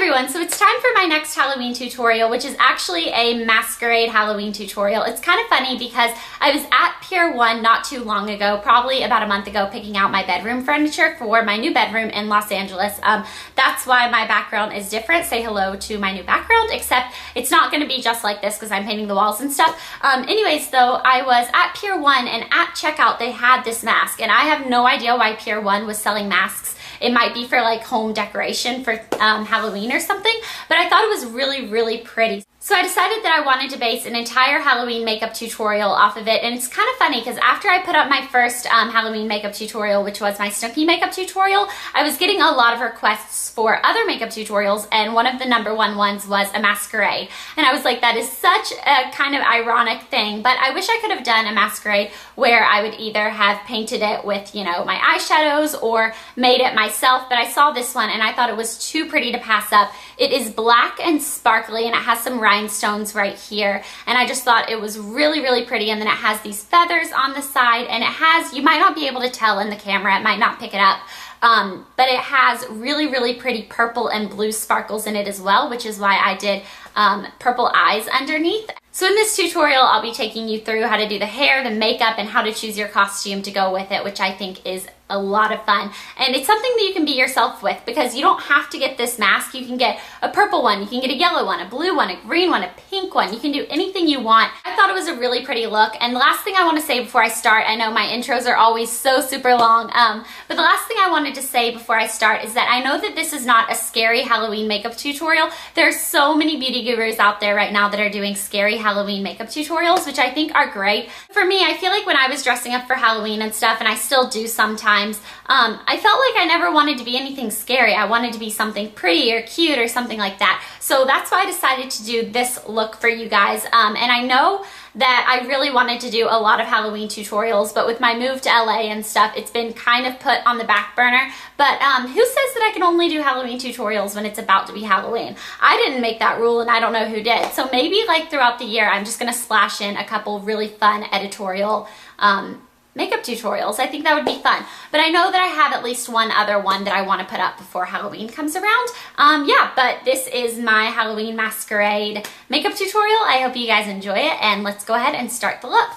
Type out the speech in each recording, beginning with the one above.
everyone, so it's time for my next Halloween tutorial, which is actually a Masquerade Halloween tutorial. It's kind of funny because I was at Pier 1 not too long ago, probably about a month ago, picking out my bedroom furniture for my new bedroom in Los Angeles. That's why my background is different. Say hello to my new background, except it's not going to be just like this because I'm painting the walls and stuff. Anyways, though, I was at Pier 1 and at checkout they had this mask, and I have no idea why Pier 1 was selling masks. It might be for like home decoration for Halloween or something, but I thought it was really, really pretty. So I decided that I wanted to base an entire Halloween makeup tutorial off of it, and it's kind of funny because after I put up my first Halloween makeup tutorial, which was my Snooki makeup tutorial, I was getting a lot of requests for other makeup tutorials, and one of the #1 ones was a Masquerade. And I was like, that is such a kind of ironic thing, but I wish I could have done a Masquerade where I would either have painted it with, you know, my eyeshadows or made it myself, but I saw this one and I thought it was too pretty to pass up. It is black and sparkly and it has some rhinestones right here, and I just thought it was really, really pretty. And then it has these feathers on the side, and it has, you might not be able to tell in the camera, it might not pick it up, but it has really, really pretty purple and blue sparkles in it as well, which is why I did purple eyes underneath. So in this tutorial, I'll be taking you through how to do the hair, the makeup, and how to choose your costume to go with it, which I think is a lot of fun. And it's something that you can be yourself with, because you don't have to get this mask. You can get a purple one, you can get a yellow one, a blue one, a green one, a pink one. You can do anything you want. I thought it was a really pretty look. And the last thing I want to say before I start, I know my intros are always so super long, but the last thing I wanted to say before I start is that I know that this is not a scary Halloween makeup tutorial. There's so many beauty gurus out there right now that are doing scary Halloween makeup tutorials, which I think are great. For me, I feel like when I was dressing up for Halloween and stuff, and I still do sometimes, I felt like I never wanted to be anything scary. I wanted to be something pretty or cute or something like that. So that's why I decided to do this look for you guys. And I know that I really wanted to do a lot of Halloween tutorials, but with my move to LA and stuff, it's been kind of put on the back burner. But who says that I can only do Halloween tutorials when it's about to be Halloween? I didn't make that rule, and I don't know who did. So maybe like throughout the year, I'm just gonna splash in a couple really fun editorial makeup tutorials. I think that would be fun. But I know that I have at least one other one that I want to put up before Halloween comes around. Yeah, but this is my Halloween Masquerade makeup tutorial. I hope you guys enjoy it, and let's go ahead and start the look.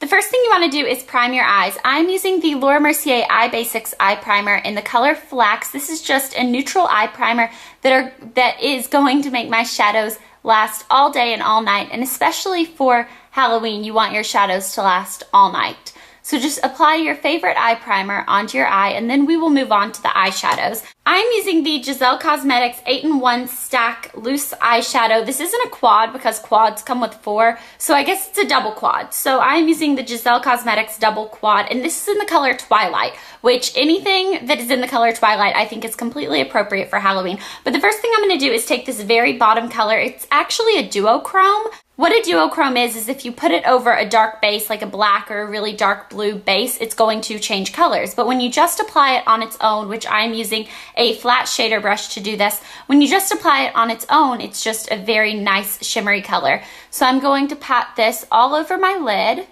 The first thing you want to do is prime your eyes. I'm using the Laura Mercier Eye Basics Eye Primer in the color Flax. This is just a neutral eye primer that is going to make my shadows last all day and all night, and especially for Halloween, you want your shadows to last all night. So just apply your favorite eye primer onto your eye, and then we will move on to the eyeshadows. I'm using the Giselle Cosmetics 8-in-1 Stack Loose Eyeshadow. This isn't a quad because quads come with 4, so I guess it's a double quad. So I'm using the Giselle Cosmetics Double Quad, and this is in the color Twilight, which anything that is in the color Twilight I think is completely appropriate for Halloween. But the first thing I'm going to do is take this very bottom color. It's actually a duochrome. What a duochrome is if you put it over a dark base like a black or a really dark blue base, it's going to change colors. But when you just apply it on its own, which I'm using a flat shader brush to do this, when you just apply it on its own, it's just a very nice shimmery color. So I'm going to pat this all over my lid.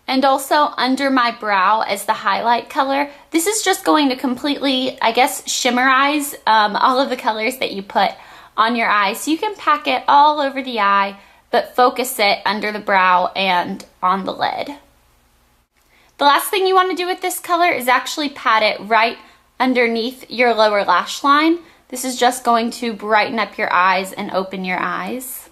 And also under my brow as the highlight color. This is just going to completely, I guess, shimmerize all of the colors that you put on your eye. So you can pack it all over the eye, but focus it under the brow and on the lid. The last thing you want to do with this color is actually pat it right underneath your lower lash line. This is just going to brighten up your eyes and open your eyes.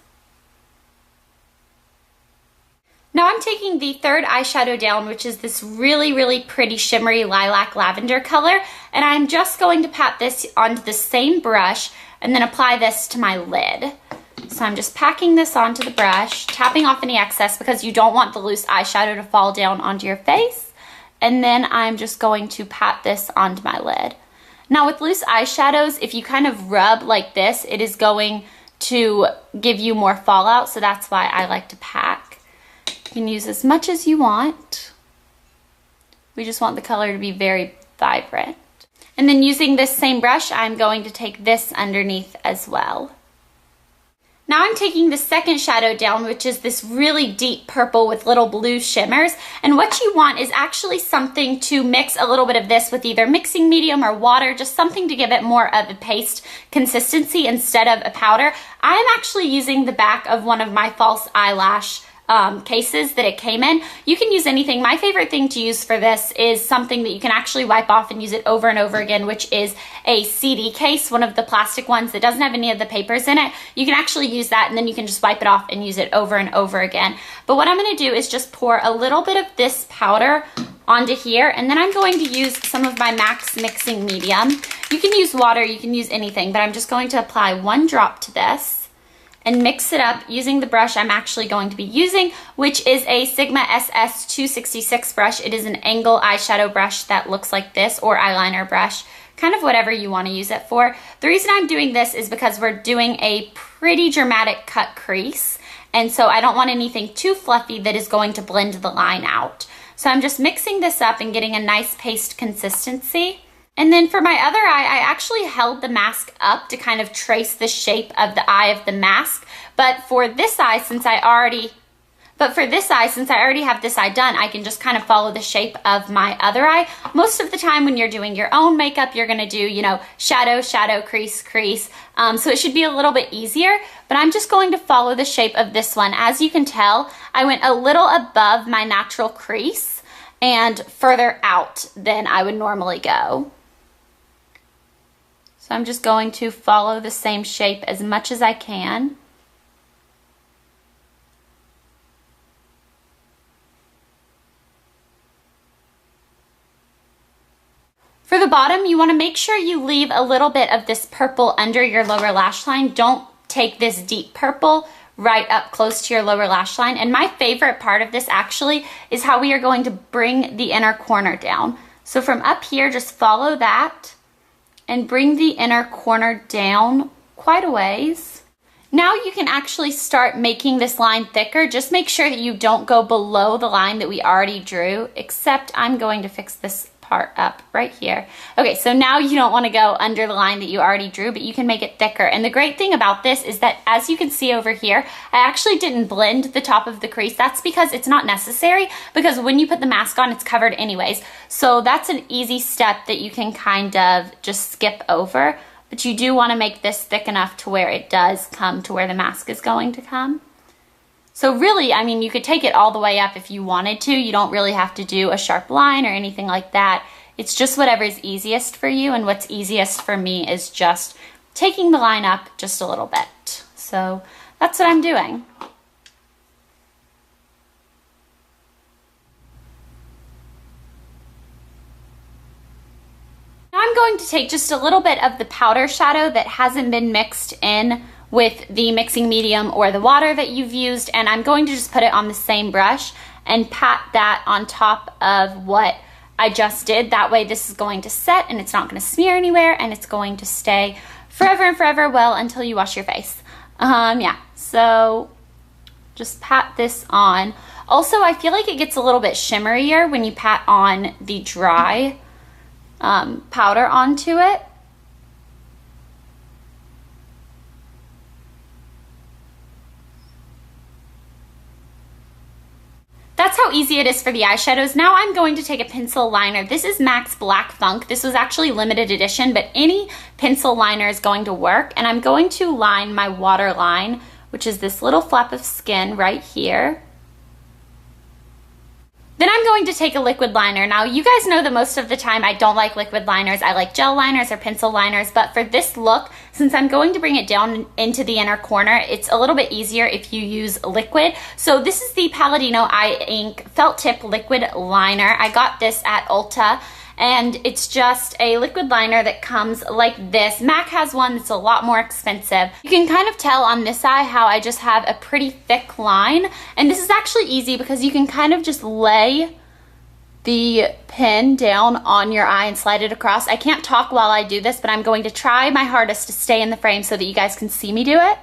Now I'm taking the third eyeshadow down, which is this really, really pretty shimmery lilac lavender color, and I'm just going to pat this onto the same brush and then apply this to my lid. So I'm just packing this onto the brush, tapping off any excess because you don't want the loose eyeshadow to fall down onto your face, and then I'm just going to pat this onto my lid. Now with loose eyeshadows, if you kind of rub like this, it is going to give you more fallout, so that's why I like to pack. You can use as much as you want. We just want the color to be very vibrant. And then using this same brush, I'm going to take this underneath as well. Now I'm taking the second shadow down, which is this really deep purple with little blue shimmers. And what you want is actually something to mix a little bit of this with either mixing medium or water, just something to give it more of a paste consistency instead of a powder. I'm actually using the back of one of my false eyelash cases that it came in. You can use anything. My favorite thing to use for this is something that you can actually wipe off and use it over and over again, which is a CD case, one of the plastic ones that doesn't have any of the papers in it. You can actually use that and then you can just wipe it off and use it over and over again. But what I'm going to do is just pour a little bit of this powder onto here, and then I'm going to use some of my MAC's mixing medium. You can use water, you can use anything, but I'm just going to apply 1 drop to this and mix it up using the brush I'm actually going to be using, which is a Sigma SS 266 brush. It is an angle eyeshadow brush that looks like this, or eyeliner brush, kind of whatever you want to use it for. The reason I'm doing this is because we're doing a pretty dramatic cut crease, and so I don't want anything too fluffy that is going to blend the line out. So I'm just mixing this up and getting a nice paste consistency. And then for my other eye, I actually held the mask up to kind of trace the shape of the eye of the mask. But for this eye, since I already have this eye done, I can just kind of follow the shape of my other eye. Most of the time when you're doing your own makeup, you're gonna do, you know, shadow, shadow, crease, crease. So it should be a little bit easier, but I'm just going to follow the shape of this one. As you can tell, I went a little above my natural crease and further out than I would normally go. So I'm just going to follow the same shape as much as I can. For the bottom, you want to make sure you leave a little bit of this purple under your lower lash line. Don't take this deep purple right up close to your lower lash line. And my favorite part of this actually is how we are going to bring the inner corner down. So from up here, just follow that and bring the inner corner down quite a ways. Now you can actually start making this line thicker. Just make sure that you don't go below the line that we already drew, except I'm going to fix this part up right here. Okay, so now you don't want to go under the line that you already drew, but you can make it thicker. And the great thing about this is that, as you can see over here, I actually didn't blend the top of the crease. That's because it's not necessary, because when you put the mask on, it's covered anyways. So that's an easy step that you can kind of just skip over, but you do want to make this thick enough to where it does come to where the mask is going to come. So really, I mean, you could take it all the way up if you wanted to. You don't really have to do a sharp line or anything like that. It's just whatever's easiest for you, and what's easiest for me is just taking the line up just a little bit. So that's what I'm doing. Now I'm going to take just a little bit of the powder shadow that hasn't been mixed in with the mixing medium or the water that you've used, and I'm going to just put it on the same brush and pat that on top of what I just did. That way this is going to set and it's not going to smear anywhere, and it's going to stay forever and forever, well, until you wash your face. Yeah, so just pat this on. Also, I feel like it gets a little bit shimmerier when you pat on the dry powder onto it. That's how easy it is for the eyeshadows. Now I'm going to take a pencil liner. This is MAC's Black Funk. This was actually limited edition, but any pencil liner is going to work. And I'm going to line my waterline, which is this little flap of skin right here. Then I'm going to take a liquid liner. Now, you guys know that most of the time I don't like liquid liners. I like gel liners or pencil liners, but for this look, since I'm going to bring it down into the inner corner, it's a little bit easier if you use liquid. So this is the Palladino Eye Ink Felt Tip Liquid Liner. I got this at Ulta, and it's just a liquid liner that comes like this. MAC has one that's a lot more expensive. You can kind of tell on this eye how I just have a pretty thick line, and this is actually easy because you can kind of just lay the pen down on your eye and slide it across. I can't talk while I do this, but I'm going to try my hardest to stay in the frame so that you guys can see me do it.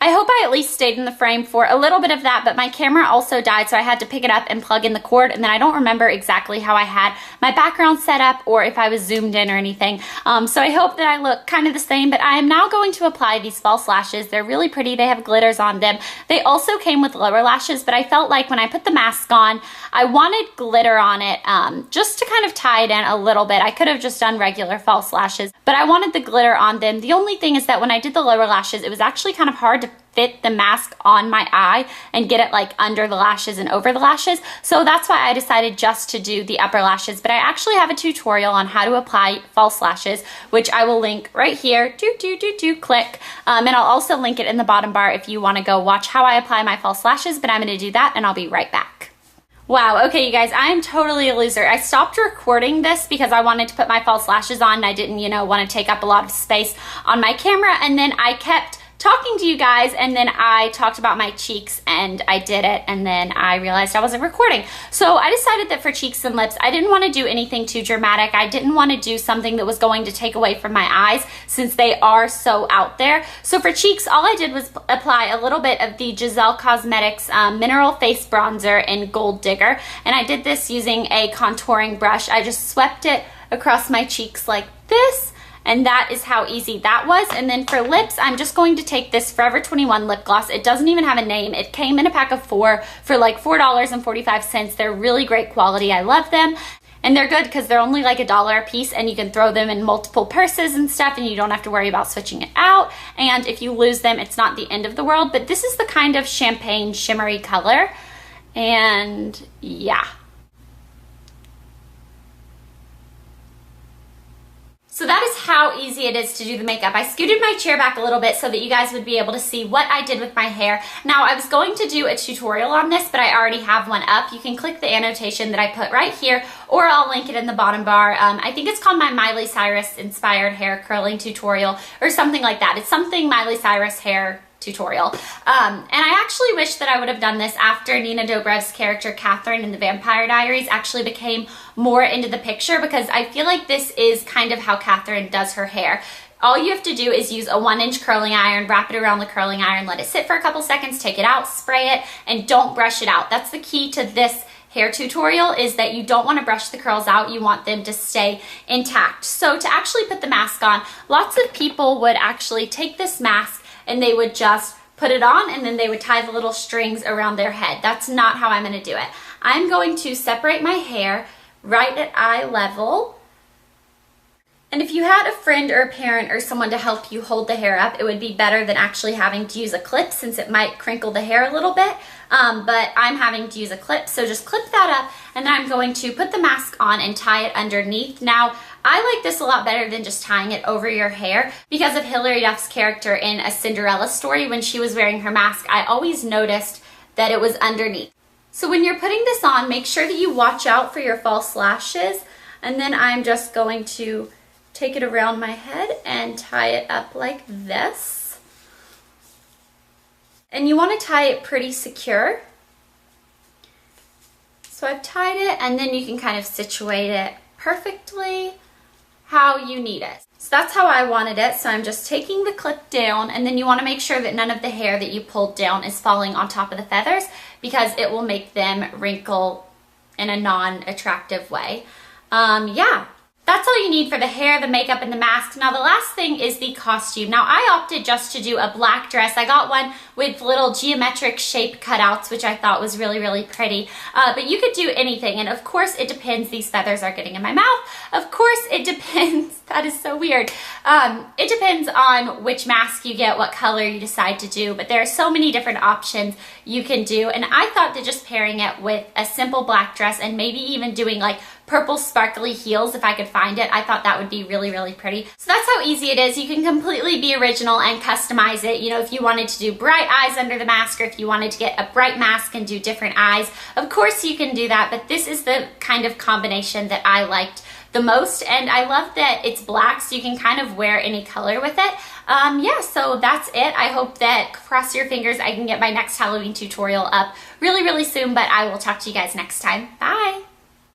I hope I at least stayed in the frame for a little bit of that, but my camera also died, so I had to pick it up and plug in the cord, and then I don't remember exactly how I had my background set up or if I was zoomed in or anything. So I hope that I look kind of the same, but I am now going to apply these false lashes. They're really pretty. They have glitters on them. They also came with lower lashes, but I felt like when I put the mask on, I wanted glitter on it just to kind of tie it in a little bit. I could have just done regular false lashes, but I wanted the glitter on them. The only thing is that when I did the lower lashes, it was actually kind of hard to fit the mask on my eye and get it like under the lashes and over the lashes. So that's why I decided just to do the upper lashes. But I actually have a tutorial on how to apply false lashes, which I will link right here. Click. And I'll also link it in the bottom bar if you want to go watch how I apply my false lashes. But I'm going to do that and I'll be right back. Wow, okay you guys, I am totally a loser. I stopped recording this because I wanted to put my false lashes on and I didn't, you know, want to take up a lot of space on my camera, and then I kept talking to you guys, and then I talked about my cheeks and I did it, and then I realized I wasn't recording. So I decided that for cheeks and lips, I didn't want to do anything too dramatic. I didn't want to do something that was going to take away from my eyes since they are so out there. So for cheeks, all I did was apply a little bit of the Giselle Cosmetics Mineral Face Bronzer in Gold Digger, and I did this using a contouring brush. I just swept it across my cheeks like this, and that is how easy that was. And then for lips, I'm just going to take this Forever 21 lip gloss. It doesn't even have a name. It came in a pack of 4 for like $4.45. They're really great quality. I love them. And they're good because they're only like $1 a piece, and you can throw them in multiple purses and stuff, and you don't have to worry about switching it out. And if you lose them, it's not the end of the world. But this is the kind of champagne shimmery color. And yeah. So that is how easy it is to do the makeup. I scooted my chair back a little bit so that you guys would be able to see what I did with my hair. Now, I was going to do a tutorial on this, but I already have one up. You can click the annotation that I put right here, or I'll link it in the bottom bar. I think it's called my Miley Cyrus inspired hair curling tutorial or something like that. It's something Miley Cyrus hair tutorial. And I actually wish that I would have done this after Nina Dobrev's character Catherine in the Vampire Diaries actually became more into the picture, because I feel like this is kind of how Catherine does her hair. All you have to do is use a 1-inch curling iron, wrap it around the curling iron, let it sit for a couple seconds, take it out, spray it, and don't brush it out. That's the key to this hair tutorial, is that you don't want to brush the curls out. You want them to stay intact. So to actually put the mask on, lots of people would actually take this mask and they would just put it on, and then they would tie the little strings around their head. That's not how I'm going to do it. I'm going to separate my hair right at eye level. And if you had a friend or a parent or someone to help you hold the hair up, it would be better than actually having to use a clip, since it might crinkle the hair a little bit. But I'm having to use a clip, so just clip that up, and then I'm going to put the mask on and tie it underneath. Now, I like this a lot better than just tying it over your hair because of Hilary Duff's character in A Cinderella Story. When she was wearing her mask, I always noticed that it was underneath. So when you're putting this on, make sure that you watch out for your false lashes, and then I'm just going to take it around my head and tie it up like this. And you want to tie it pretty secure. So I've tied it, and then you can kind of situate it perfectly how you need it. So that's how I wanted it. So I'm just taking the clip down, and then you want to make sure that none of the hair that you pulled down is falling on top of the feathers, because it will make them wrinkle in a non-attractive way. Yeah. That's all you need for the hair, the makeup, and the mask. Now the last thing is the costume. Now I opted just to do a black dress. I got one with little geometric shape cutouts, which I thought was really, really pretty. But you could do anything, and of course it depends. These feathers are getting in my mouth. Of course it depends. That is so weird. It depends on which mask you get, what color you decide to do, but there are so many different options you can do, and I thought that just pairing it with a simple black dress and maybe even doing like purple sparkly heels, if I could find it, I thought that would be really, really pretty. So that's how easy it is. You can completely be original and customize it. You know, if you wanted to do bright eyes under the mask, or if you wanted to get a bright mask and do different eyes, of course you can do that, but this is the kind of combination that I liked the most, and I love that it's black, so you can kind of wear any color with it. Yeah, so that's it. I hope that, cross your fingers, I can get my next Halloween tutorial up really, really soon, but I will talk to you guys next time. Bye!